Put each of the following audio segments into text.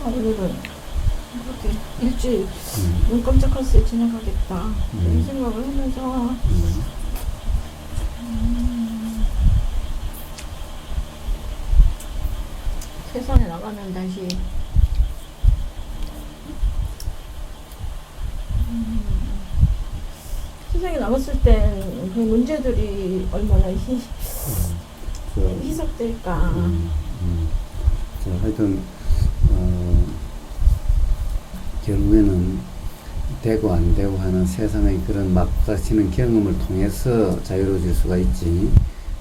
오늘은 이렇게 일주일 눈 깜짝할 새 지나가겠다 이런 생각을 하면서 세상에 나가면 다시 세상에 나갔을 땐 그 문제들이 얼마나 희석될까. 자, 하여튼 결국에는 되고 안 되고 하는 세상의 그런 막가치는 경험을 통해서 자유로워질 수가 있지,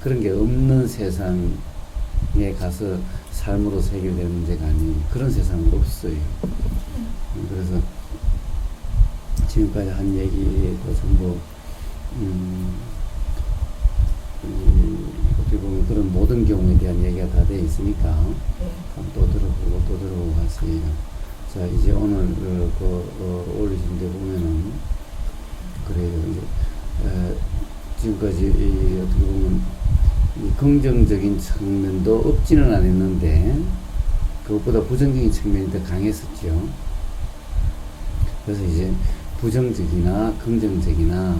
그런 게 없는 세상에 가서 삶으로서 해결되는 문제가 아니에요. 그런 세상은 없어요. 그래서 지금까지 한 얘기도 전부 어떻게 보면 그런 모든 경우에 대한 얘기가 다 되어 있으니까 또 들어보고 또 들어보고 하세요. 자, 이제 오늘 올리신 데 보면은 그래요. 이제 지금까지 어떻게 보면 이 긍정적인 측면도 없지는 않았는데 그것보다 부정적인 측면이 더 강했었죠. 그래서 이제 부정적이나 긍정적이나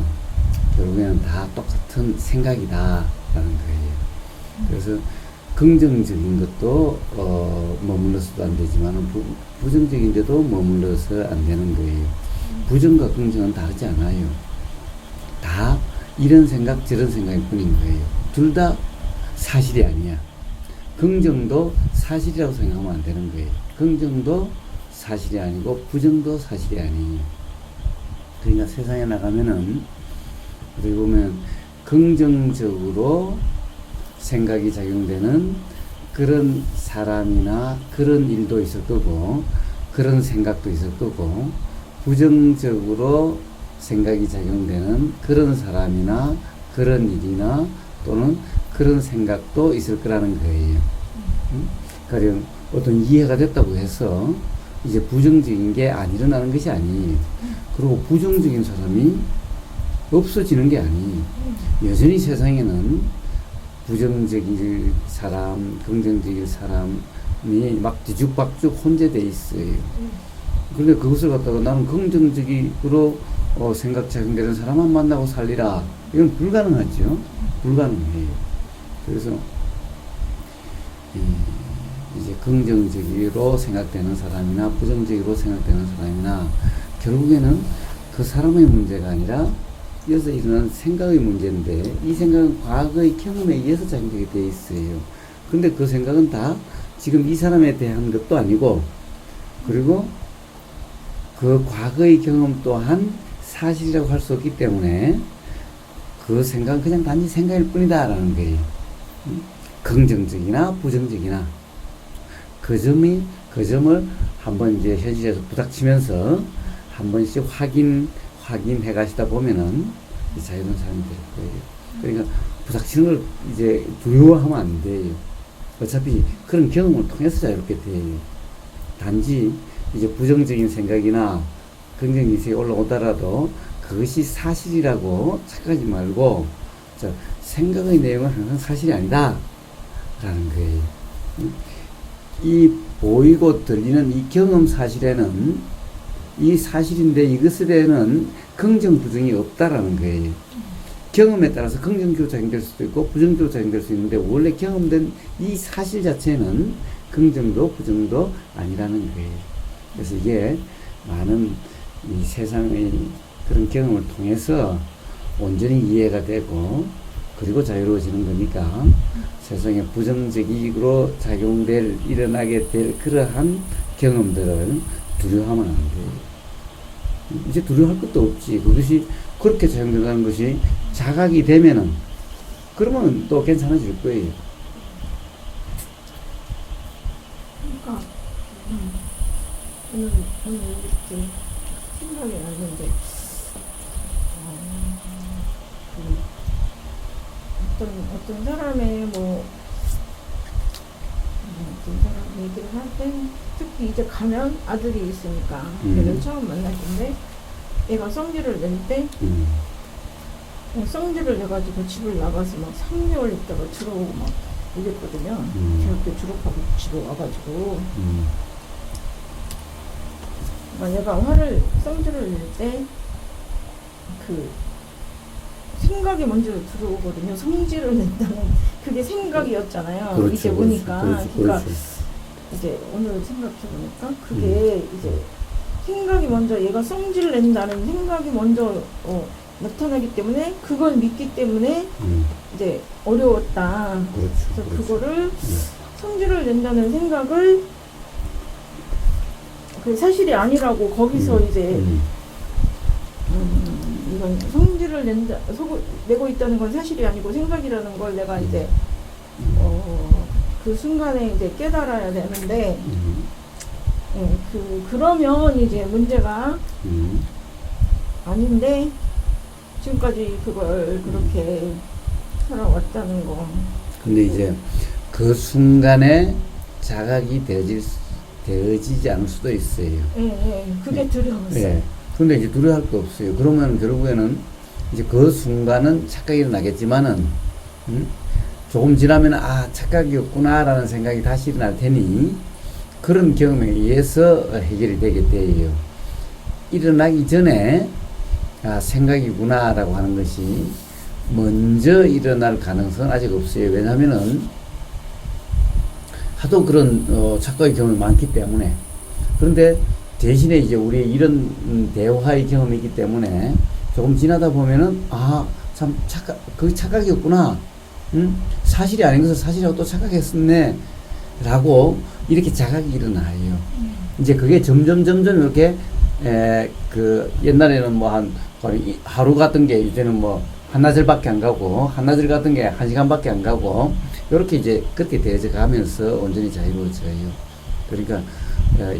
결국에는 다 똑같은 생각이다 라는 거예요. 그래서 긍정적인 것도 머물러서도 안 되지만 부정적인데도 머물러서 안 되는 거예요. 부정과 긍정은 다르지 않아요. 다 이런 생각 저런 생각일 뿐인 거예요. 둘 다 사실이 아니야. 긍정도 사실이라고 생각하면 안 되는 거예요. 긍정도 사실이 아니고 부정도 사실이 아니에요. 그러니까 세상에 나가면은 어떻게 보면 긍정적으로 생각이 작용되는 그런 사람이나 그런 일도 있을 거고 그런 생각도 있을 거고, 부정적으로 생각이 작용되는 그런 사람이나 그런 일이나 또는 그런 생각도 있을 거라는 거예요. 가령 어떤 이해가 됐다고 해서 이제 부정적인 게 안 일어나는 것이 아니에요. 그리고 부정적인 사람이 없어지는 게 아니에요. 여전히 세상에는 부정적일 사람, 긍정적일 사람이 막 뒤죽박죽 혼재되어 있어요. 그런데 그것을 갖다가 나는 긍정적으로 생각 작용되는 사람만 만나고 살리라, 이건 불가능하죠. 불가능해요. 그래서 이제 긍정적으로 생각되는 사람이나 부정적으로 생각되는 사람이나 결국에는 그 사람의 문제가 아니라 이어서 일어난 생각의 문제인데, 이 생각은 과거의 경험에 의해서 작용되게 되어 있어요. 근데 그 생각은 다 지금 이 사람에 대한 것도 아니고, 그리고 그 과거의 경험 또한 사실이라고 할 수 없기 때문에 그 생각은 그냥 단지 생각일 뿐이다 라는 거예요. 긍정적이나 부정적이나 그 점을 한번 이제 현실에서 부닥치면서 한 번씩 확인해 가시다 보면은 자유로운 사람이 될 거예요. 그러니까 부닥치는 걸 이제 두려워하면 안 돼요. 어차피 그런 경험을 통해서 자유롭게 돼요. 단지 이제 부정적인 생각이나 긍정적인 생각이 올라오더라도 그것이 사실이라고 착각하지 말고, 생각의 내용은 항상 사실이 아니다 라는 거예요. 이 보이고 들리는 이 경험 사실에는 이 사실인데 이것에는 긍정 부정이 없다라는 거예요. 경험에 따라서 긍정적으로 작용될 수도 있고 부정적으로 작용될 수 있는데, 원래 경험된 이 사실 자체는 긍정도 부정도 아니라는 거예요. 그래서 이게 많은 이 세상의 그런 경험을 통해서 온전히 이해가 되고 그리고 자유로워지는 거니까, 세상에 부정적으로 일어나게 될 그러한 경험들을 두려워하면 안 돼요. 이제 두려워할 것도 없지. 그것이 그렇게 작용된다는 것이 자각이 되면은 그러면 또 괜찮아질 거예요. 그러니까 오늘 이렇게 생각이 났는데, 어떤 사람의 어떤 사람 얘기를 할 때, 특히 이제 가면 아들이 있으니까 걔를 처음 만날 텐데, 얘가 성질을 낼 때 성질을 내가지고 집을 나가서 막 3개월 있다가 들어오고 막 이랬거든요. 대학교 졸업하고 집에 와가지고 얘가 성질을 낼 때 그 생각이 먼저 들어오거든요. 성질을 낸다는 그게 생각이었잖아요. 그렇죠, 이제 그렇죠, 보니까 그렇죠, 그러니까 그렇죠. 이제 오늘 생각해 보니까 그게 이제 생각이 먼저 얘가 성질을 낸다는 생각이 먼저 나타나기 때문에 그걸 믿기 때문에 이제 어려웠다. 그렇죠. 그래서 그렇죠. 그거를 성질을 낸다는 생각을 그 사실이 아니라고 거기서 이제 이건 성질을 내고 있다는 건 사실이 아니고 생각이라는 걸 내가 이제 그 순간에 이제 깨달아야 되는데 그러면 이제 문제가 아닌데 지금까지 그걸 그렇게 살아왔다는 거. 근데 이제 그 순간에 자각이 되어지지 않을 수도 있어요. 그게 두려웠어요. 예. 근데 이제 두려워할 거 없어요. 그러면 결국에는 이제 그 순간은 착각이 일어나겠지만은, 조금 지나면, 아, 착각이었구나라는 생각이 다시 일어날 테니, 그런 경험에 의해서 해결이 되게 돼요. 일어나기 전에, 아, 생각이구나라고 하는 것이 먼저 일어날 가능성은 아직 없어요. 왜냐면은, 하도 그런, 착각의 경험이 많기 때문에. 그런데, 대신에 이제 우리 이런 대화의 경험이 있기 때문에 조금 지나다 보면은 아, 참 그 착각이었구나. 사실이 아닌 것을 사실이라고 또 착각했었네. 라고 이렇게 자각이 일어나요. 이제 그게 점점 이렇게 그 옛날에는 뭐 한 하루 같은 게 이제는 뭐 한나절밖에 안 가고 한나절 같은 게 1시간밖에 안 가고 이렇게 이제 그렇게 되어져 가면서 온전히 자유로워져요. 그러니까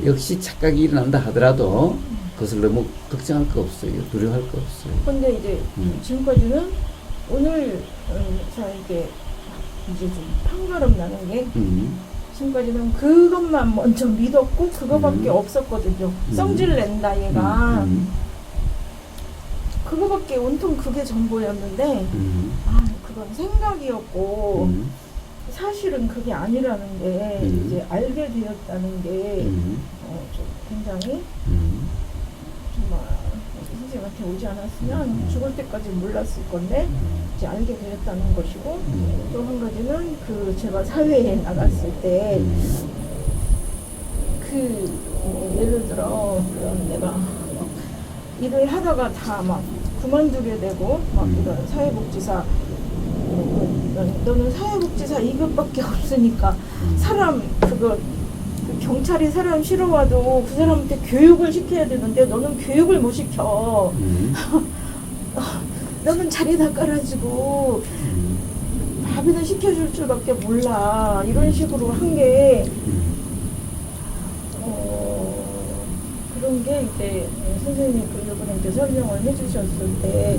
역시 착각이 일어난다 하더라도 그것을 너무 걱정할 거 없어요. 두려워할 거 없어요. 근데 이제 지금까지는 오늘 이게 이제 좀 판가름 나는 게 지금까지는 그것만 먼저 믿었고 그거밖에 없었거든요. 성질 낸다 얘가 그거밖에 온통 그게 전부였는데 아 그건 생각이었고 사실은 그게 아니라는 게 이제 알게 되었다는 게 좀 굉장히 정말 선생님한테 오지 않았으면 죽을 때까지 몰랐을 건데 이제 알게 되었다는 것이고 또 한 가지는 그 제가 사회에 나갔을 때 예를 들어 그런 내가 일을 하다가 다 막 그만두게 되고 막 이런 사회복지사 너는 사회복지사 2급밖에 없으니까 사람 그 경찰이 사람 실어와도 그 사람한테 교육을 시켜야 되는데 너는 교육을 못 시켜. 너는 자리다 깔아주고 밥이나 시켜줄 줄밖에 몰라. 이런 식으로 한 게 그런 게 이제 선생님이 그분한테 설명을 해주셨을 때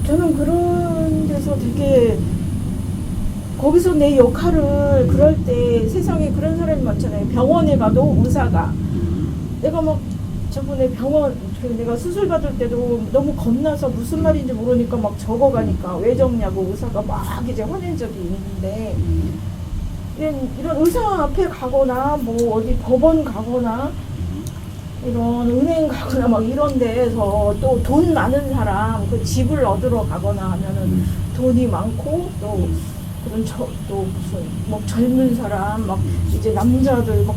저는 그런 데서 되게 거기서 내 역할을 그럴 때 세상에 그런 사람이 많잖아요. 병원에 가도 의사가 내가 막 저번에 내가 수술 받을 때도 너무 겁나서 무슨 말인지 모르니까 막 적어가니까 왜 적냐고 의사가 막 이제 화낸 적이 있는데 이런 의사 앞에 가거나 뭐 어디 법원 가거나 이런 은행 가거나 막 이런 데에서 또 돈 많은 사람 그 집을 얻으러 가거나 하면은 돈이 많고 또 그런 또 무슨 뭐 젊은 사람 막 이제 남자들 막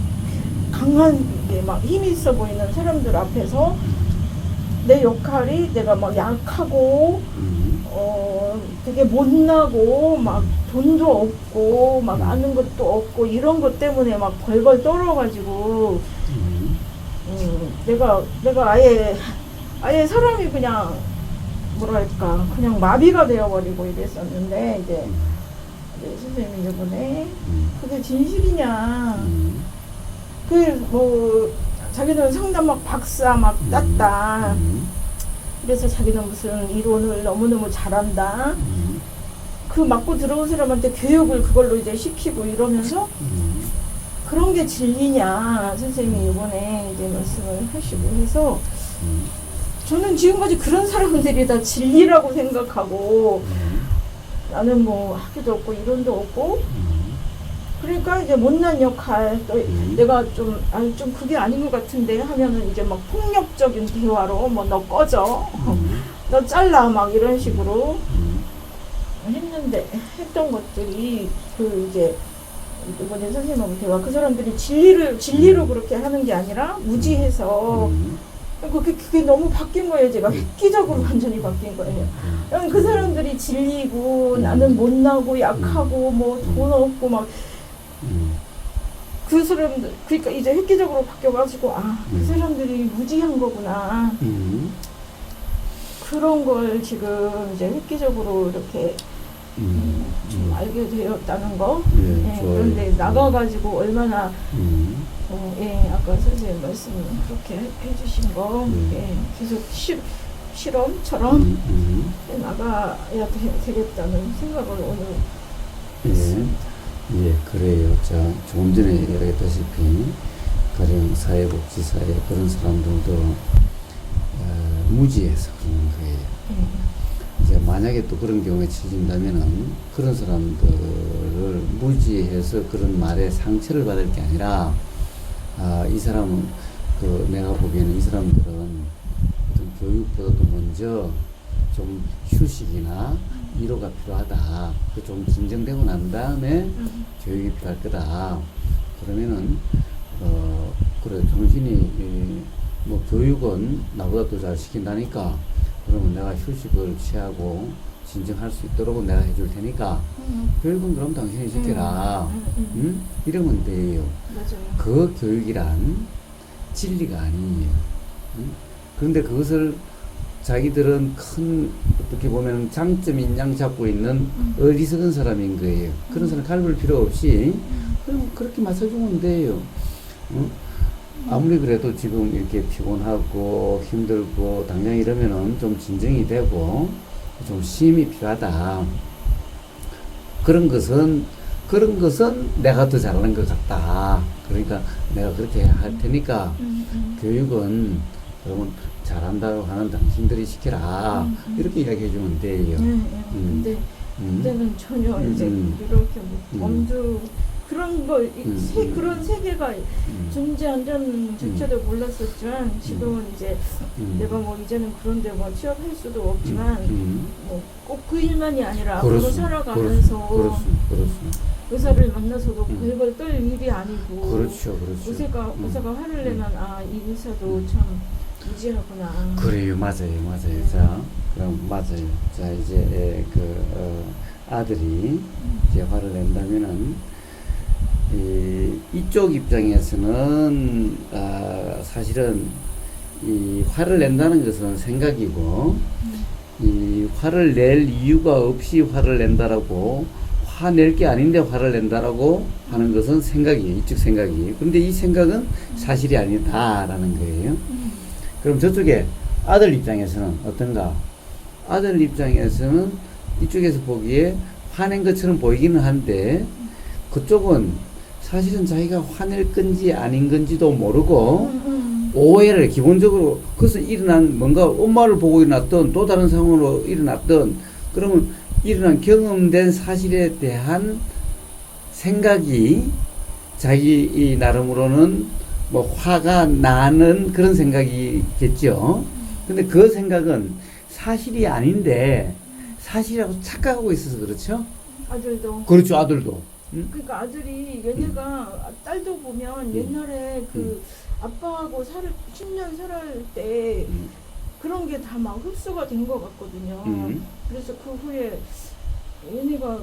강한 게 막 힘이 있어 보이는 사람들 앞에서 내 역할이 내가 막 약하고 되게 못나고 막 돈도 없고 막 아는 것도 없고 이런 것 때문에 막 벌벌 떨어가지고 내가 아예 사람이 그냥 뭐랄까 그냥 마비가 되어버리고 이랬었는데 이제 선생님이 이번에 그게 진실이냐 뭐 자기는 상담 막 박사 막 땄다 그래서 자기는 무슨 이론을 너무너무 잘한다 그 맞고 들어온 사람한테 교육을 그걸로 이제 시키고 이러면서 그런 게 진리냐 선생님이 이번에 이제 말씀을 하시고 해서 저는 지금까지 그런 사람들이 다 진리라고 생각하고 나는 뭐 학교도 없고 이론도 없고 그러니까 이제 못난 역할 또 내가 좀 아니 좀 그게 아닌 것 같은데 하면은 이제 막 폭력적인 대화로 뭐 너 꺼져 너 잘라 막 이런 식으로 했는데 했던 것들이 그 이제 이번에 선생님하고 대화 그 사람들이 진리로 그렇게 하는 게 아니라 무지해서 그게 너무 바뀐 거예요. 제가 획기적으로 완전히 바뀐 거예요. 그 사람들이 진리고 나는 못나고 약하고 뭐 돈 없고 막 그 사람들 그러니까 이제 획기적으로 바뀌어가지고 그 사람들이 무지한 거구나. 그런 걸 지금 이제 획기적으로 이렇게 좀 알게 되었다는 거. 예, 그런데 나가가지고 얼마나 예, 아까 선생님 말씀 그렇게 해주신 거 예, 계속 실험처럼 나가야 되겠다는 생각을 오늘 했습니다. 예, 그래요. 자, 조금 전에 얘기했다시피 가령 사회복지사에 그런 사람들도 무지해서 그런 거예요. 이제 만약에 또 그런 경우에 처진다면은 그런 사람들을 무지해서 그런 말에 상처를 받을 게 아니라 이 사람은 내가 보기에는 이 사람들은 어떤 교육보다도 먼저 좀 휴식이나 위로가 필요하다. 좀 진정되고 난 다음에 교육이 필요할 거다. 그러면은 그래 정신이 뭐 교육은 나보다 더 잘 시킨다니까. 그러면 내가 휴식을 취하고 진정할 수 있도록 내가 해줄 테니까 교육은 그럼 당신이 시켜라. 이러면 돼요. 맞아요. 그 교육이란 진리가 아니에요. 그런데 그것을 자기들은 큰 어떻게 보면 장점인 양 잡고 있는 어리석은 사람인 거예요. 그런 사람 가르칠 필요 없이 그럼 그렇게 맞춰주면 돼요. 아무리 그래도 지금 이렇게 피곤하고 힘들고 당장 이러면은 좀 진정이 되고 좀 쉼이 필요하다. 그런 것은 내가 더 잘하는 것 같다. 그러니까 내가 그렇게 할 테니까 교육은 그러면 잘한다고 하는 당신들이 시켜라. 이렇게 이야기해 주면 돼요. 근데 그때는 전혀 이제 이렇게 뭐 범주 그런 거 그런 세계가 존재한다는 자체도 몰랐었지만 지금은 이제 내가 뭐 이제는 그런데 뭐 취업할 수도 없지만 뭐 꼭 그 일만이 아니라 앞으로 살아가면서 의사를 만나서도 그걸 떨 일이 아니고 그렇죠. 의사가 화를 내면 이 의사도 참 무지하구나. 그래요, 맞아요. 자, 그럼 맞아요. 자, 이제 아들이 이제 화를 낸다면은 이쪽 입장에서는 사실은 이 화를 낸다는 것은 생각이고 이 화를 낼 이유가 없이 화를 낸다라고 화낼 게 아닌데 화를 낸다라고 하는 것은 생각이에요. 이쪽 생각이. 그런데 이 생각은 사실이 아니다라는 거예요. 그럼 저쪽에 아들 입장에서는 어떤가? 아들 입장에서는 이쪽에서 보기에 화낸 것처럼 보이기는 한데 그쪽은 사실은 자기가 화낼 건지 아닌 건지도 모르고 오해를 기본적으로 그것은 일어난 뭔가 엄마를 보고 일어났던 또 다른 상황으로 일어났던 그러면 일어난 경험된 사실에 대한 생각이 자기 나름으로는 뭐 화가 나는 그런 생각이겠죠. 근데 그 생각은 사실이 아닌데 사실이라고 착각하고 있어서 그렇죠. 아들도. 그렇죠, 아들도. 그러니까 아들이 얘네가 딸도 보면 옛날에 그 아빠하고 10년 살을 때 그런 게 다 막 흡수가 된 것 같거든요. 그래서 그 후에 얘네가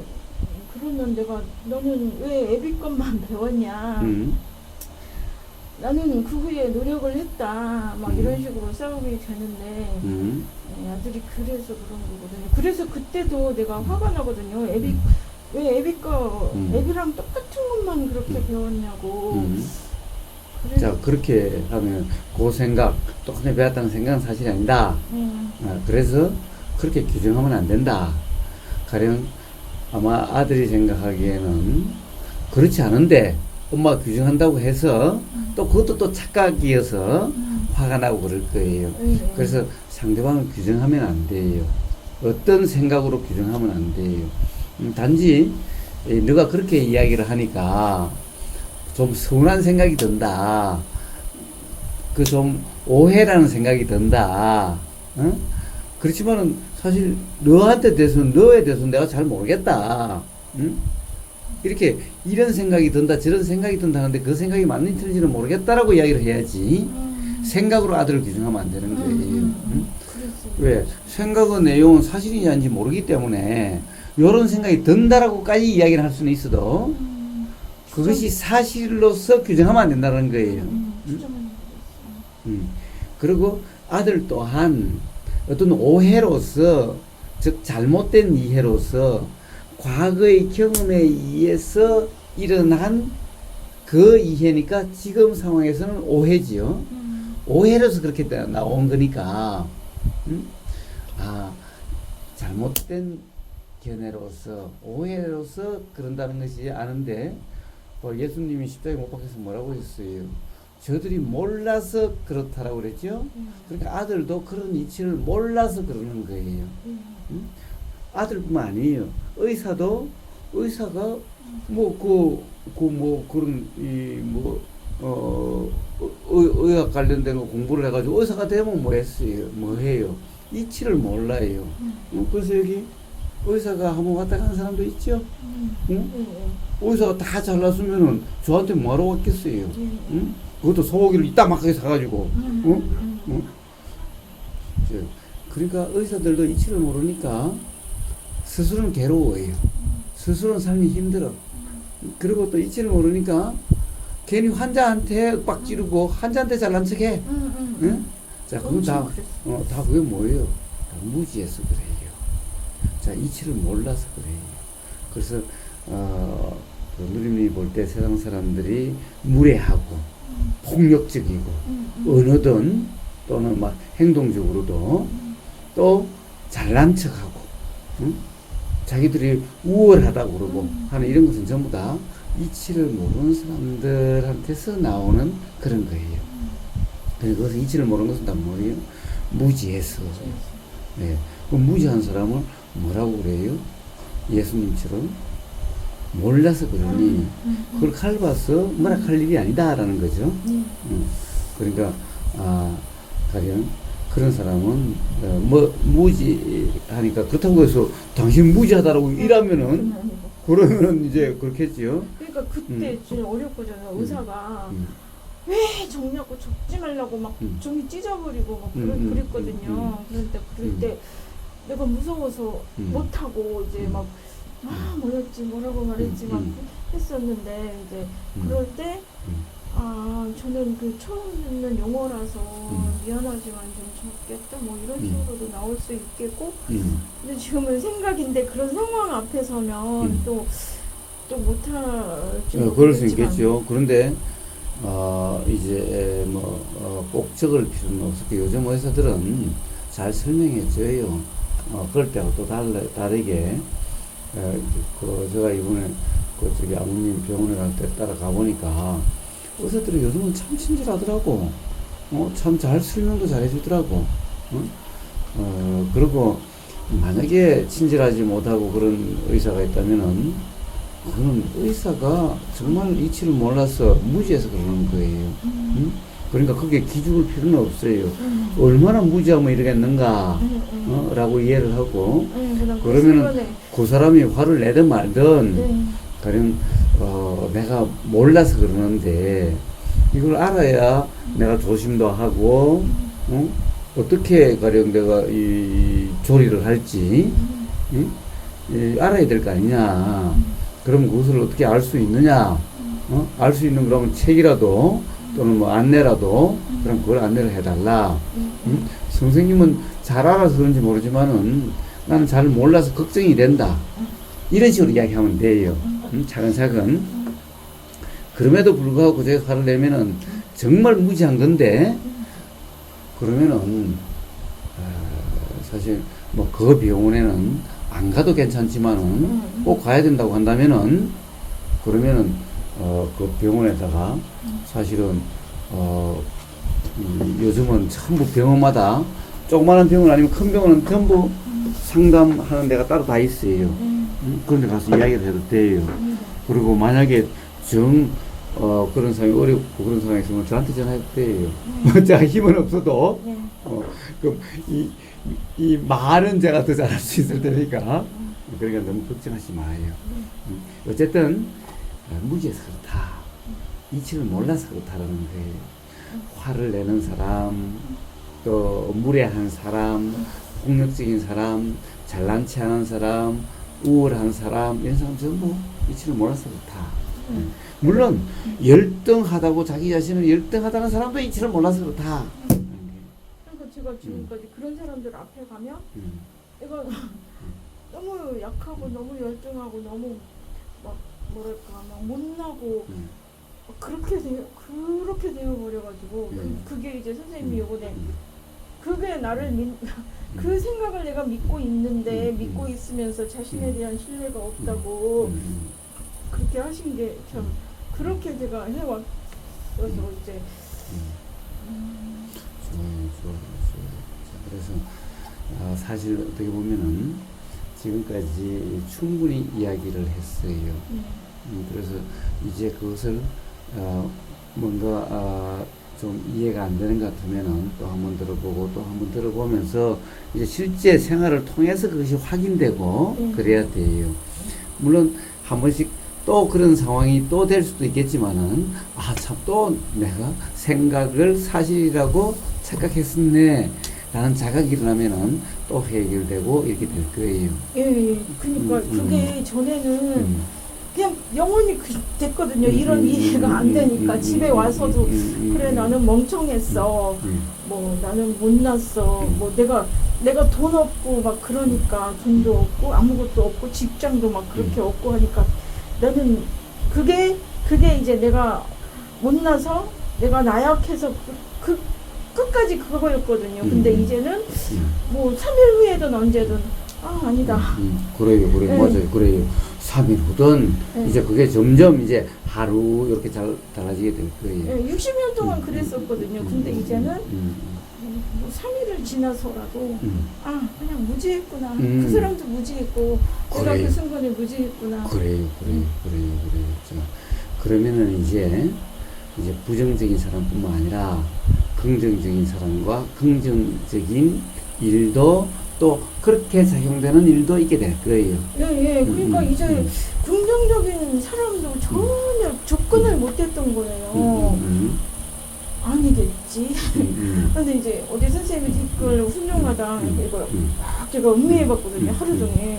그러면 너는 왜 애비 것만 배웠냐. 나는 그 후에 노력을 했다. 막 이런 식으로 싸움이 되는데 아들이 그래서 그런 거거든요. 그래서 그때도 내가 화가 나거든요. 왜 애비랑 똑같은 것만 그렇게 배웠냐고. 자, 그렇게 하면 그 생각, 똑같이 배웠다는 생각은 사실이 아니다. 그래서 그렇게 규정하면 안 된다. 가령 아마 아들이 생각하기에는 그렇지 않은데 엄마가 규정한다고 해서 또 그것도 또 착각이어서 화가 나고 그럴 거예요. 그래서 상대방을 규정하면 안 돼요. 어떤 생각으로 규정하면 안 돼요. 단지 너가 그렇게 이야기를 하니까 좀 서운한 생각이 든다. 그 좀 오해라는 생각이 든다. 어? 그렇지만은 사실 너한테 대해서는 너에 대해서는 내가 잘 모르겠다. 응? 이렇게 이런 생각이 든다 저런 생각이 든다 하는데 그 생각이 맞는지 틀린지는 모르겠다라고 이야기를 해야지 생각으로 아들을 규정하면 안 되는 거예요. 응? 왜? 생각의 내용은 사실인지 아닌지 모르기 때문에 이런 생각이 든다라고까지 이야기를 할 수는 있어도 그것이 사실로서 규정하면 안 된다는 거예요. 그리고 아들 또한 어떤 오해로서 즉 잘못된 이해로서 과거의 경험에 의해서 일어난 그 이해니까 지금 상황에서는 오해지요. 오해로서 그렇게 나온 거니까 잘못된 견해로서 오해로서 그런다는 것이 아는데 예수님이 십자가에 못 박혀서 뭐라고 했어요? 저들이 몰라서 그렇다라고 그랬죠. 그러니까 아들도 그런 이치를 몰라서 그러는 거예요. 아들뿐만 아니에요. 의사가 그런 의학 관련된 거 공부를 해가지고 의사가 되면 뭐 했어요? 뭐 해요? 이치를 몰라요. 그래서 여기 의사가 한번 왔다 가는 사람도 있죠. 응? 의사가 다 잘났으면은 저한테 뭐하러 왔겠어요? 응? 그것도 소고기를 이따막하게 사가지고. 그러니까 의사들도 이치를 모르니까 스스로는 괴로워해요. 스스로는 삶이 힘들어. 그리고 또 이치를 모르니까 괜히 환자한테 빡 찌르고 환자한테 잘난 척해. 응? 자, 그건 다 그게 뭐예요? 다 무지해서 그래요. 자, 이치를 몰라서 그래요. 그래서 누님이 볼 때 세상 사람들이 무례하고 폭력적이고 언어든 또는 막 행동적으로도 또 잘난 척하고 자기들이 우월하다고 그러고 하는 이런 것은 전부 다 이치를 모르는 사람들한테서 나오는 그런 거예요. 그것은 이치를 모르는 것은 다 뭐예요? 무지해서. 네. 그 무지한 사람은 뭐라고 그래요? 예수님처럼 몰라서 그러니 그걸 칼봐서 뭐라 할 일이 아니다라는 거죠. 그러니까 가령 그런 사람은 무지하니까 그렇다고 해서 당신 무지하다라고 이러면은 그러면은 이제 그렇겠지요. 그러니까 그때 진짜 어렵거든요. 의사가 왜 정리하고 적지 말라고 막 종이 찢어버리고 막 그랬거든요. 그럴 때 내가 무서워서 못하고 이제 막 뭐라고 말했지 막 했었는데 이제 그럴 때 저는 그 처음 듣는 용어라서 미안하지만 좀 적겠다 뭐 이런 식으로도 나올 수 있겠고 근데 지금은 생각인데 그런 상황 앞에 서면 또 못할지 그럴 수 있겠죠. 그런데 이제 꼭 적을 필요는 없었고 요즘 의사들은 잘 설명해 줘요. 그럴 때하고 또 다르게 제가 이번에 저기 아버님 병원에 갈 때 따라가 보니까 의사들이 요즘은 참 친절하더라고. 참 잘 설명도 잘 해주더라고. 그리고 만약에 친절하지 못하고 그런 의사가 있다면은 그는 의사가 정말 이치를 몰라서 무지해서 그러는 거예요. 그러니까 그게 기죽을 필요는 없어요. 얼마나 무지하면 이러겠는가 라고 이해를 하고 그러면은 그 사람이 화를 내든 말든 가령 내가 몰라서 그러는데 이걸 알아야 내가 조심도 하고 어떻게 가령 내가 이 조리를 할지 알아야 될 거 아니냐. 그럼 그것을 어떻게 알 수 있느냐? 알 수 있는 그러면 책이라도 또는 뭐 안내라도 그럼 그걸 안내를 해달라. 선생님은 잘 알아서 그런지 모르지만은 나는 잘 몰라서 걱정이 된다. 이런 식으로 이야기하면 돼요. 차근차근. 그럼에도 불구하고 제가 화를 내면은 정말 무지한 건데 그러면은 사실 뭐 그 병원에는 안 가도 괜찮지만은 꼭 가야 된다고 한다면은 그러면은 그 병원에다가 사실은 요즘은 전부 병원마다 조그마한 병원 아니면 큰 병원은 전부 상담하는 데가 따로 다 있어요. 그런 데 가서 이야기를 해도 돼요. 그리고 만약에 그런 상황이 어렵고 그런 상황이 있으면 저한테 전화해도 돼요. 제가 힘은 없어도, 네. 그럼 이 말은 제가 더 잘할 수 있을 테니까. 그러니까 너무 걱정하지 마요. 어쨌든, 무지해서 그렇다. 이치를 몰라서 그렇다라는 거예요. 화를 내는 사람, 또 무례한 사람, 폭력적인 사람, 잘난 체 하는 사람, 우월한 사람, 이런 사람 전부 이치를 몰라서 그렇다. 물론 열등하다고 자기 자신을 열등하다는 사람도 이치를 몰라서 그렇다. 그러니까 제가 지금까지 그런 사람들 앞에 가면 이거 너무 약하고 너무 열등하고 너무 막 뭐랄까 막 못나고 그렇게 되어 버려가지고 그게 이제 선생님이 요번에 그게 나를 그 생각을 내가 믿고 있는데 믿고 있으면서 자신에 대한 신뢰가 없다고 그렇게 하신 게 참 그렇게 제가 해왔어서 이제 좋아요. 자, 그래서 사실 어떻게 보면은 지금까지 충분히 이야기를 했어요. 그래서 이제 그것을 뭔가 좀 이해가 안 되는 것 같으면은 또 한번 들어보고 또 한번 들어보면서 이제 실제 생활을 통해서 그것이 확인되고 그래야 돼요. 물론 한 번씩 또 그런 상황이 또 될 수도 있겠지만은 참 또 내가 생각을 사실이라고 착각했었네 라는 자각이 일어나면은 또 해결되고 이렇게 될 거예요. 예. 그러니까 그게 전에는 그냥 영원히 됐거든요. 이런 이해가 안 되니까 집에 와서도 그래 나는 멍청했어. 뭐 나는 못났어. 뭐 내가 돈 없고 막 그러니까 돈도 없고 아무것도 없고 직장도 막 그렇게 없고 하니까 나는 그게 이제 내가 못나서 내가 나약해서 끝까지 그거였거든요. 근데 이제는 뭐 3일 후에든 언제든 아니다. 그래요. 네. 맞아요. 그래요. 3일 후든 이제 그게 점점 이제 하루 이렇게 달라지게 될 거예요. 60년 동안 그랬었거든요. 근데 이제는 뭐 3일을 지나서라도 그냥 무지했구나. 그 사람도 무지했고 내가 그 순간에 무지했구나. 그래요. 자, 그러면은 이제 부정적인 사람뿐만 아니라 긍정적인 사람과 긍정적인 일도 또 그렇게 작용되는 일도 있게 될 거예요. 예. 그러니까 이제 긍정적인 사람도 전혀 접근을 못했던 거예요. 아니겠지. 근데 이제 어디 선생님이 댓글 훌륭하다 이거 막 제가 음미해봤거든요. 하루 종일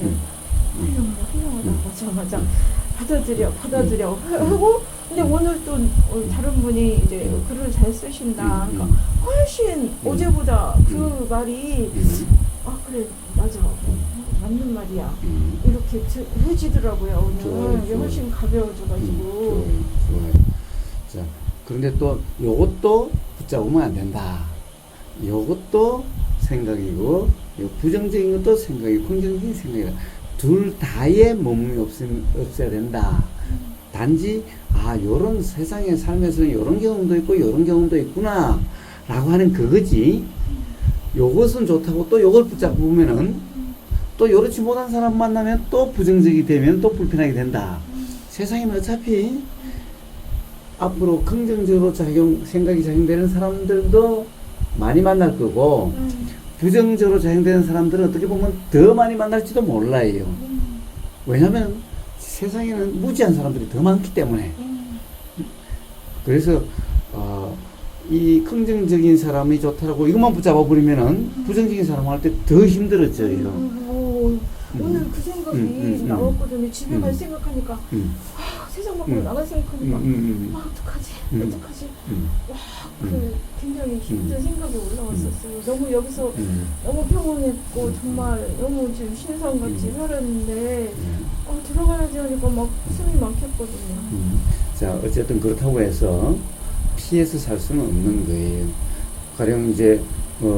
훌륭하다. 맞아. 받아들여 하고 근데 오늘 또 다른 분이 이제 글을 잘 쓰신다. 그러니까 훨씬 어제보다 그 말이 그래 맞아 맞는 말이야 이렇게 해지더라고요. 오늘 이게 훨씬 가벼워져가지고 좋아요. 자, 그런데 또 요것도 붙잡으면 안 된다. 요것도 생각이고 부정적인 것도 생각이고 긍정적인 생각이다. 둘 다의 몸이 없어야 된다. 단지 요런 세상의 삶에서는 요런 경험도 있고 요런 경험도 있구나 라고 하는 그거지. 요것은 좋다고 또 요걸 붙잡으면은 또 요렇지 못한 사람 만나면 또 부정적이 되면 또 불편하게 된다. 세상에는 어차피 앞으로 긍정적으로 생각이 작용되는 사람들도 많이 만날 거고 부정적으로 작용되는 사람들은 어떻게 보면 더 많이 만날지도 몰라요. 왜냐하면 세상에는 무지한 사람들이 더 많기 때문에. 그래서 이 긍정적인 사람이 좋다라고 이것만 붙잡아 버리면은 부정적인 사람 할 때 더 힘들어져요. 오늘 그 생각이 나왔거든요. 집에 갈 생각하니까 세상 밖으로 나갈 생각하니까 어떡하지? 굉장히 힘든 생각이 올라왔었어요. 너무 여기서 너무 평온했고 정말 너무 지금 신성같이 살았는데 들어가야지 하니까 막 숨이 막혔거든요. 자, 어쨌든 그렇다고 해서 피해서 살 수는 없는 거예요. 가령 이제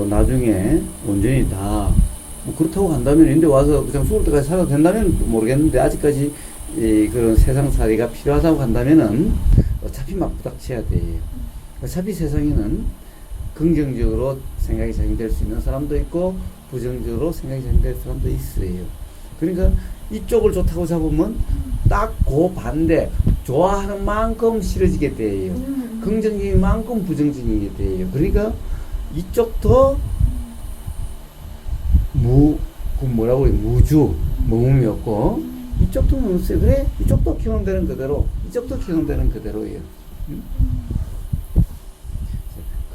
나중에 온전히 다 그렇다고 한다면 근데 와서 그냥 죽을 때까지 살아도 된다면 모르겠는데 아직까지 그런 세상살이가 필요하다고 한다면은 어차피 막 부닥쳐야 돼요. 어차피 세상에는 긍정적으로 생각이 작용될 수 있는 사람도 있고 부정적으로 생각이 작용될 사람도 있어요. 그러니까 이쪽을 좋다고 잡으면 딱 그 반대 좋아하는 만큼 싫어지게 돼요. 긍정적인 만큼 부정적인 게 돼요. 그러니까 이쪽도 그 뭐라고 그래, 무주, 모음이 없고, 이쪽도 없어요. 그래, 이쪽도 기능되는 그대로, 이쪽도 기능되는 그대로예요.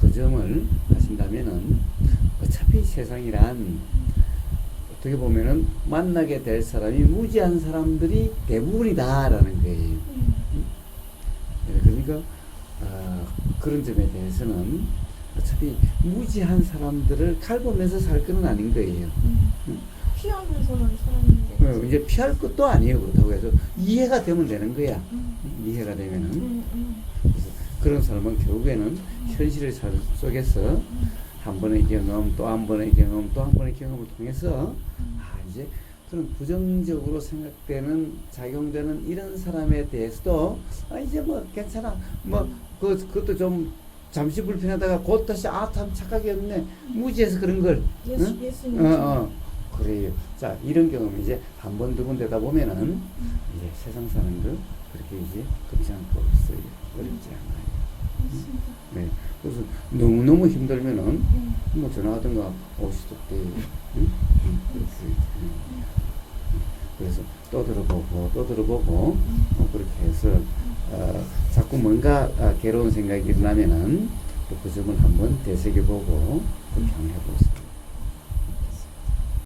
그 점을 하신다면은, 어차피 세상이란, 어떻게 보면은, 만나게 될 사람이 무지한 사람들이 대부분이다라는 거예요. 그러니까, 그런 점에 대해서는, 어차피 무지한 사람들을 칼보면서 살 건 아닌 거예요. 피하면서만 살았는데. 이제 피할 것도 아니에요. 그렇다고 해서 이해가 되면 되는 거야. 이해가 되면은. 그래서 그런 사람은 결국에는 현실의 삶 속에서 한 번의 경험, 또 한 번의 경험, 또 한 번의 경험을 통해서 이제 그런 부정적으로 생각되는, 작용되는 이런 사람에 대해서도 이제 뭐 괜찮아. 뭐 그것도 좀 잠시 불편하다가 곧 다시 참 착하게 무지해서 그런 걸. 예수님. 그래요. 자, 이런 경험이 이제 한 번, 두 번 되다 보면은 이제 세상 사는 거 그렇게 이제 그렇지 않고 없어요. 어렵지 않아요. 네. 그래서 너무너무 힘들면은 뭐 전화하든가 오시도 돼요. 그래서 또 들어보고 그렇게 해서 자꾸 뭔가 괴로운 생각이 일어나면은 또 그 점을 한번 되새겨보고 그렇게 한번 해보세요.